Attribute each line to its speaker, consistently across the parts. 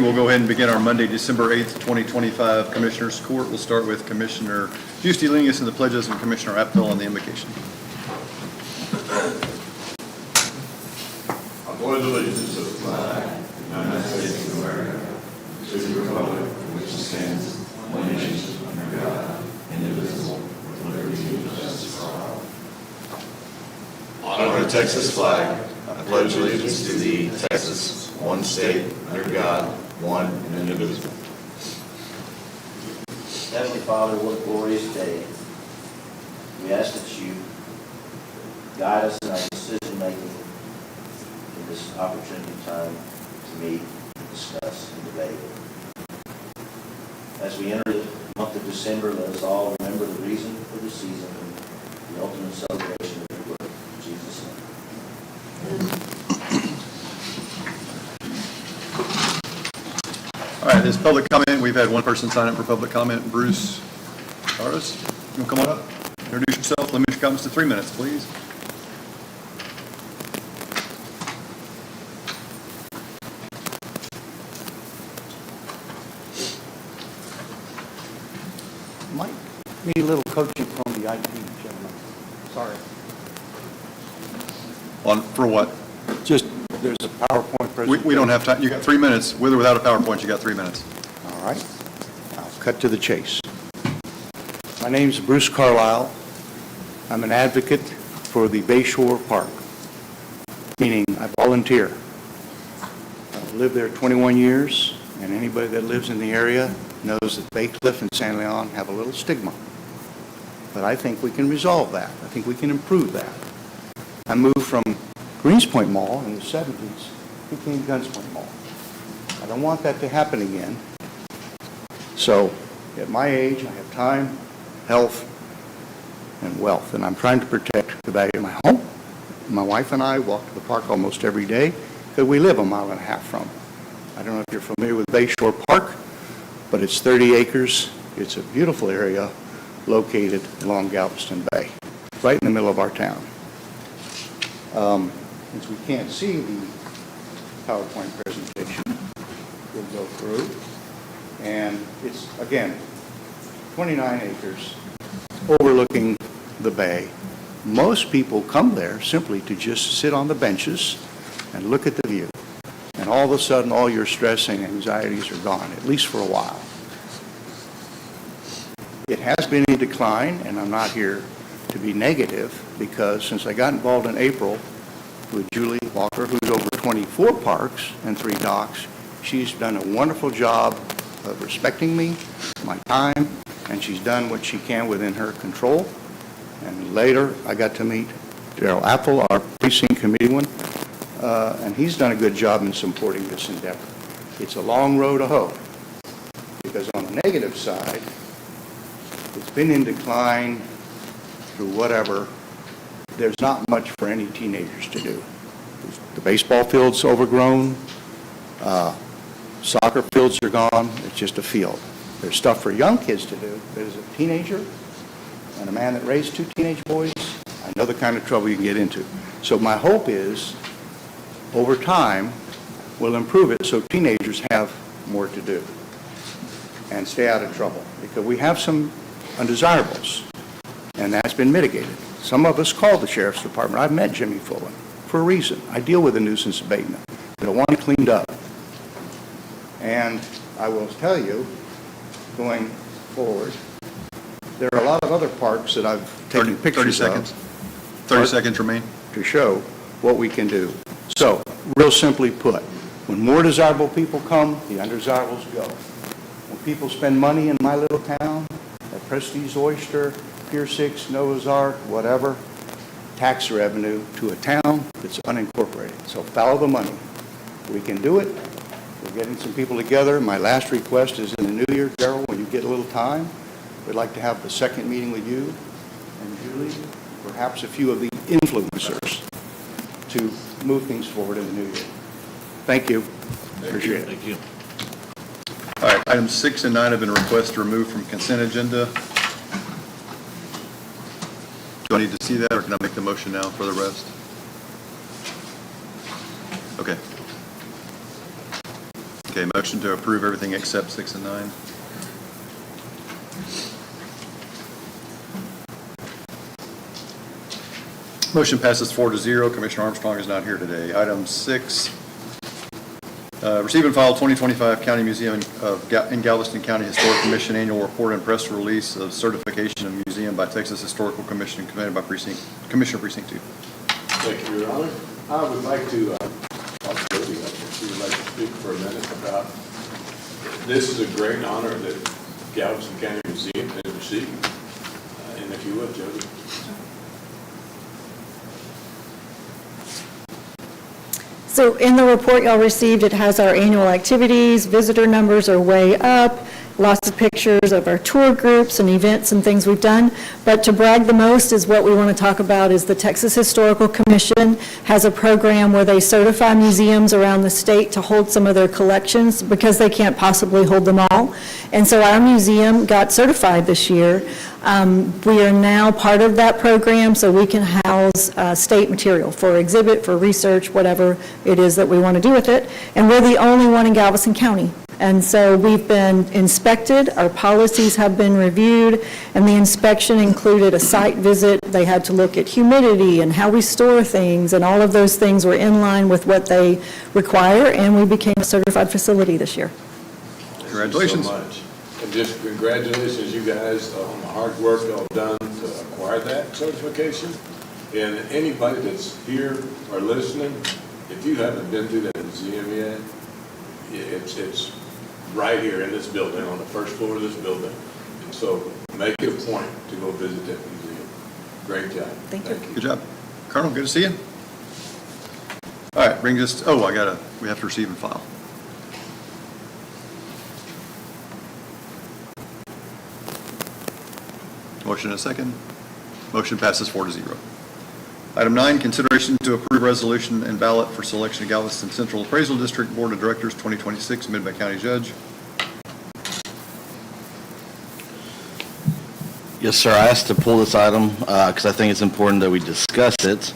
Speaker 1: we'll go ahead and begin our Monday, December 8th, 2025 Commissioners Court. We'll start with Commissioner Fustilingus and the pledges and Commissioner Apfel on the invocation.
Speaker 2: I pledge allegiance to the flag of the United States of America, to the republic for which it stands, one nation, under God, indivisible, with liberty and justice for all. Honor the Texas flag. I pledge allegiance to thee, Texas, one state, under God, one and indivisible.
Speaker 3: Heavenly Father, what a glorious day. We ask that you guide us in our decision making in this opportunity time to meet, discuss, and debate. As we enter the month of December, let us all remember the reason for the season and the ultimate celebration of your birth. In Jesus' name.
Speaker 1: All right, this public comment, we've had one person sign up for public comment. Bruce Artis, you want to come on up? Introduce yourself, limit your comments to 3 minutes, please.
Speaker 4: Might need a little coaching from the IT gentleman. Sorry.
Speaker 1: On, for what?
Speaker 4: Just, there's a PowerPoint presentation.
Speaker 1: We don't have time. You got 3 minutes. With or without a PowerPoint, you got 3 minutes.
Speaker 4: All right. I'll cut to the chase. My name's Bruce Carlisle. I'm an advocate for the Bayshore Park, meaning I volunteer. I've lived there 21 years, and anybody that lives in the area knows that Bay Cliff and San Leon have a little stigma. But I think we can resolve that. I think we can improve that. I moved from Greenspoint Mall in the 70s, became Gunspoint Mall. I don't want that to happen again. So at my age, I have time, health, and wealth, and I'm trying to protect the value of my home. My wife and I walk to the park almost every day because we live 1.5 miles from it. I don't know if you're familiar with Bayshore Park, but it's 30 acres. It's a beautiful area located along Galveston Bay, right in the middle of our town. Since we can't see the PowerPoint presentation, we'll go through. And it's, again, 29 acres overlooking the bay. Most people come there simply to just sit on the benches and look at the view. And all of a sudden, all your stress and anxieties are gone, at least for a while. It has been in decline, and I'm not here to be negative, because since I got involved in April with Julie Walker, who's over 24 parks and 3 docks, she's done a wonderful job of respecting me, my time, and she's done what she can within her control. And later, I got to meet Gerald Apfel, our precinct committeeman, and he's done a good job in supporting this endeavor. It's a long road to hoe, because on the negative side, it's been in decline through whatever. There's not much for any teenagers to do. The baseball field's overgrown, soccer fields are gone, it's just a field. There's stuff for young kids to do. There's a teenager and a man that raised 2 teenage boys. I know the kind of trouble you can get into. So my hope is, over time, we'll improve it so teenagers have more to do and stay out of trouble. Because we have some undesirables, and that's been mitigated. Some of us called the Sheriff's Department. I've met Jimmy Fullen for a reason. I deal with the nuisance abatement, but I want it cleaned up. And I will tell you, going forward, there are a lot of other parks that I've taken pictures
Speaker 1: 30 seconds. 30 seconds remain.
Speaker 4: to show what we can do. So, real simply put, when more desirable people come, the undesirables go. When people spend money in my little town, at Prestige Oyster, Pier 6, Noah's Ark, whatever, tax revenue to a town that's unincorporated. So follow the money. We can do it. We're getting some people together. My last request is in the new year, Gerald, when you get a little time, we'd like to have the second meeting with you and Julie, perhaps a few of the influencers, to move things forward in the new year. Thank you. Appreciate it.
Speaker 2: Thank you.
Speaker 1: All right, items 6 and 9 have been requested removed from consent agenda. Do I need to see that, or can I make the motion now for the rest? Okay. Okay, motion to approve everything except 6 and 9. Motion passes 4-0. Commissioner Armstrong is not here today. Item 6, receive and file 2025 County Museum in Galveston County Historic Commission Annual Report and press release of certification of museum by Texas Historical Commission committed by Commissioner Precinct 2.
Speaker 2: Thank you, Your Honor. I would like to, possibly, if you would like to speak for a minute about, this is a great honor that Galveston County Museum has received. And if you would, Jody.
Speaker 5: So in the report y'all received, it has our annual activities, visitor numbers are way up, lots of pictures of our tour groups and events and things we've done. But to brag the most is what we want to talk about is the Texas Historical Commission has a program where they certify museums around the state to hold some of their collections because they can't possibly hold them all. And so our museum got certified this year. We are now part of that program, so we can house state material for exhibit, for research, whatever it is that we want to do with it. And we're the only one in Galveston County. And so we've been inspected, our policies have been reviewed, and the inspection included a site visit. They had to look at humidity and how we store things, and all of those things were in line with what they require, and we became a certified facility this year.
Speaker 1: Congratulations.
Speaker 2: Thank you so much. And just congratulations, you guys, on the hard work y'all done to acquire that certification. And anybody that's here or listening, if you haven't been to that museum yet, it's right here in this building, on the first floor of this building. And so make it a point to go visit that museum. Great job.
Speaker 5: Thank you.
Speaker 1: Good job. Colonel, good to see you. All right, brings us, we have to receive and file. Motion and a second. Motion passes 4-0. Item 9, consideration to approve resolution and ballot for selection of Galveston Central Appraisal District Board of Directors 2026, submitted by County Judge.
Speaker 6: Yes, sir. I asked to pull this item because I think it's important that we discuss it.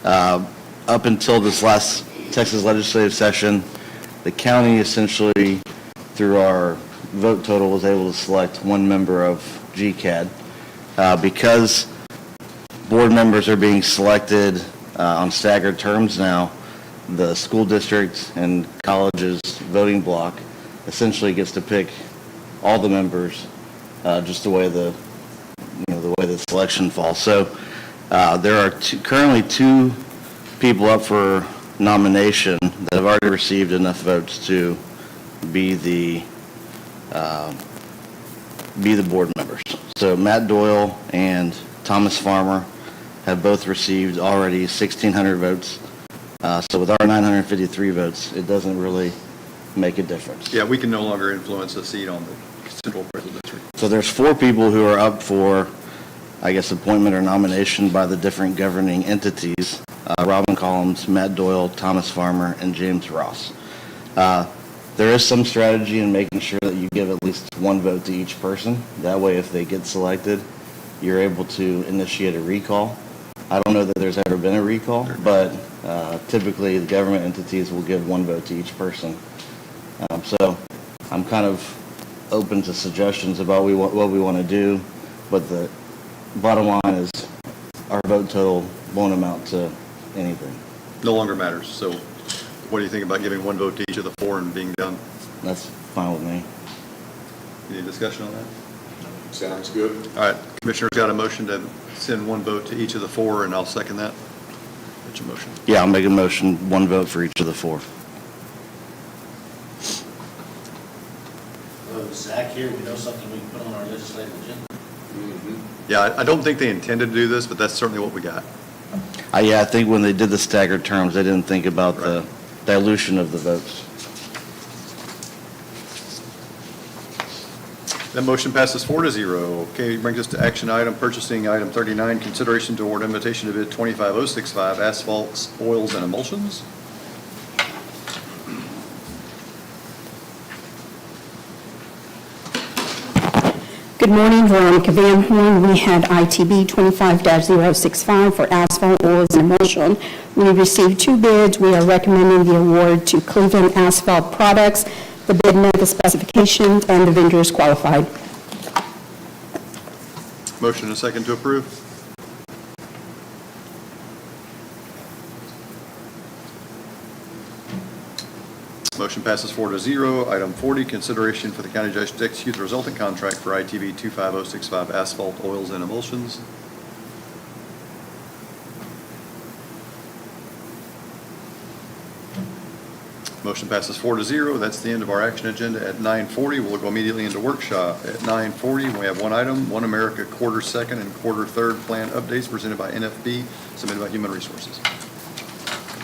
Speaker 6: Up until this last Texas legislative session, the county essentially, through our vote total, was able to select one member of GCAD. Because board members are being selected on staggered terms now, the school district and college's voting block essentially gets to pick all the members just the way the selection falls. So there are currently two people up for nomination that have already received enough votes to be the board members. So Matt Doyle and Thomas Farmer have both received already 1,600 votes. So with our 953 votes, it doesn't really make a difference.
Speaker 1: Yeah, we can no longer influence a seat on the Central Appraisal District.
Speaker 6: So there's 4 people who are up for, I guess, appointment or nomination by the different governing entities, Robin Collins, Matt Doyle, Thomas Farmer, and James Ross. There is some strategy in making sure that you give at least one vote to each person. That way, if they get selected, you're able to initiate a recall. I don't know that there's ever been a recall, but typically the government entities will give one vote to each person. So I'm kind of open to suggestions about what we want to do, but the bottom line is our vote total won't amount to anything.
Speaker 1: No longer matters. So what do you think about giving one vote to each of the 4 and being done?
Speaker 6: That's fine with me.
Speaker 1: Any discussion on that?
Speaker 2: Sounds good.
Speaker 1: All right, Commissioner's got a motion to send one vote to each of the 4, and I'll second that. That's your motion.
Speaker 6: Yeah, I'll make a motion, one vote for each of the 4.
Speaker 3: Zach here, we know something we can put on our legislative agenda.
Speaker 1: Yeah, I don't think they intended to do this, but that's certainly what we got.
Speaker 6: Yeah, I think when they did the staggered terms, they didn't think about the dilution of the votes.
Speaker 1: That motion passes 4-0. Okay, brings us to action item, purchasing item 39, consideration to award invitation to bid 25065, asphalts, oils, and emulsions.
Speaker 7: Good morning, Veronica Van Horn. We had ITB 25-065 for asphalt, oils, and emulsion. We received 2 bids. We are recommending the award to Cleveland Asphalt Products. The bid met the specifications, and the vendor is qualified.
Speaker 1: Motion and a second to approve. Motion passes 4-0. Item 40, consideration for the county judge to execute the resulting contract for ITV 25065 asphalt, oils, and emulsions. Motion passes 4-0. That's the end of our action agenda. At 9:40, we'll go immediately into workshop. At 9:40, we have one item, One America Quarter Second and Quarter Third Plan Updates presented by NFB, submitted by Human Resources.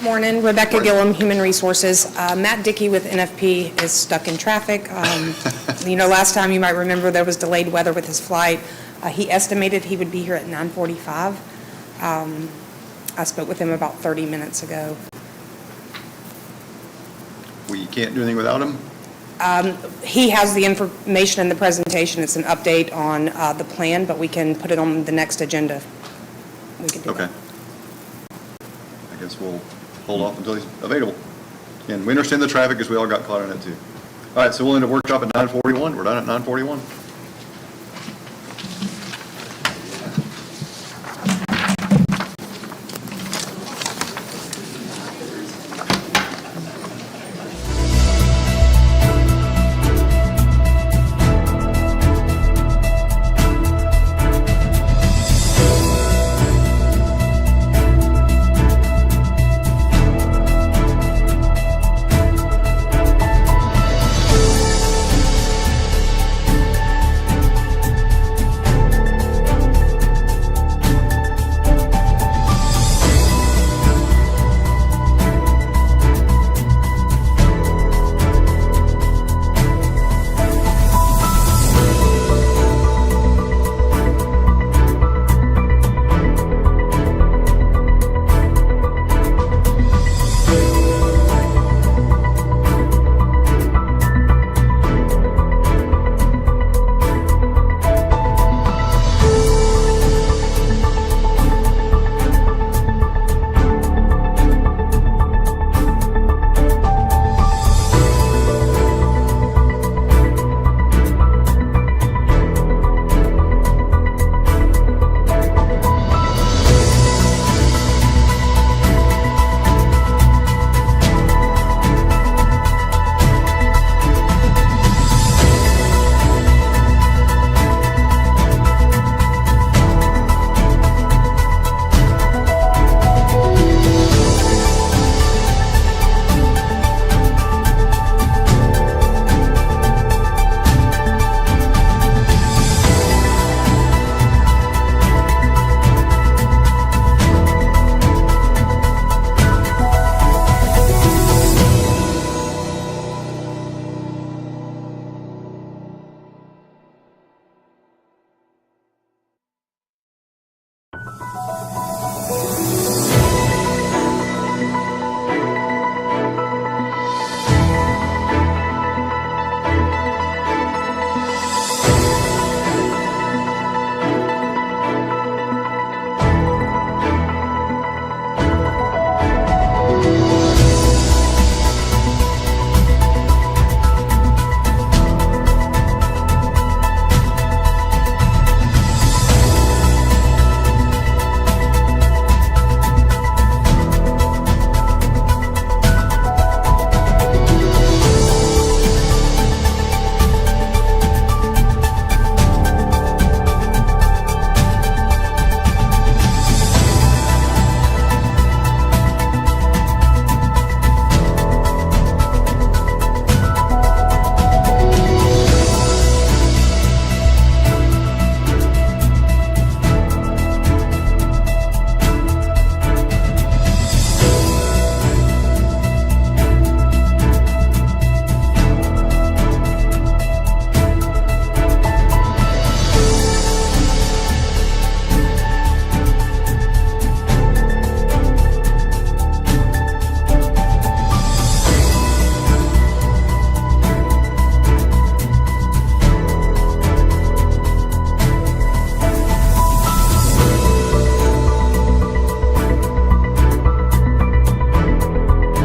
Speaker 8: Morning, Rebecca
Speaker 1: Morning.
Speaker 8: Gillum, Human Resources. Matt Dickey with NFP is stuck in traffic. Last time, you might remember, there was delayed weather with his flight. He estimated he would be here at 9:45. I spoke with him about 30 minutes ago.
Speaker 1: We can't do anything without him?
Speaker 8: He has the information in the presentation. It's an update on the plan, but we can put it on the next agenda. We can do
Speaker 1: Okay.
Speaker 8: that.
Speaker 1: I guess we'll hold off until he's available. And we understand the traffic because we all got caught in it too. All right, so we'll end the workshop at 9:41. We're done at 9:41.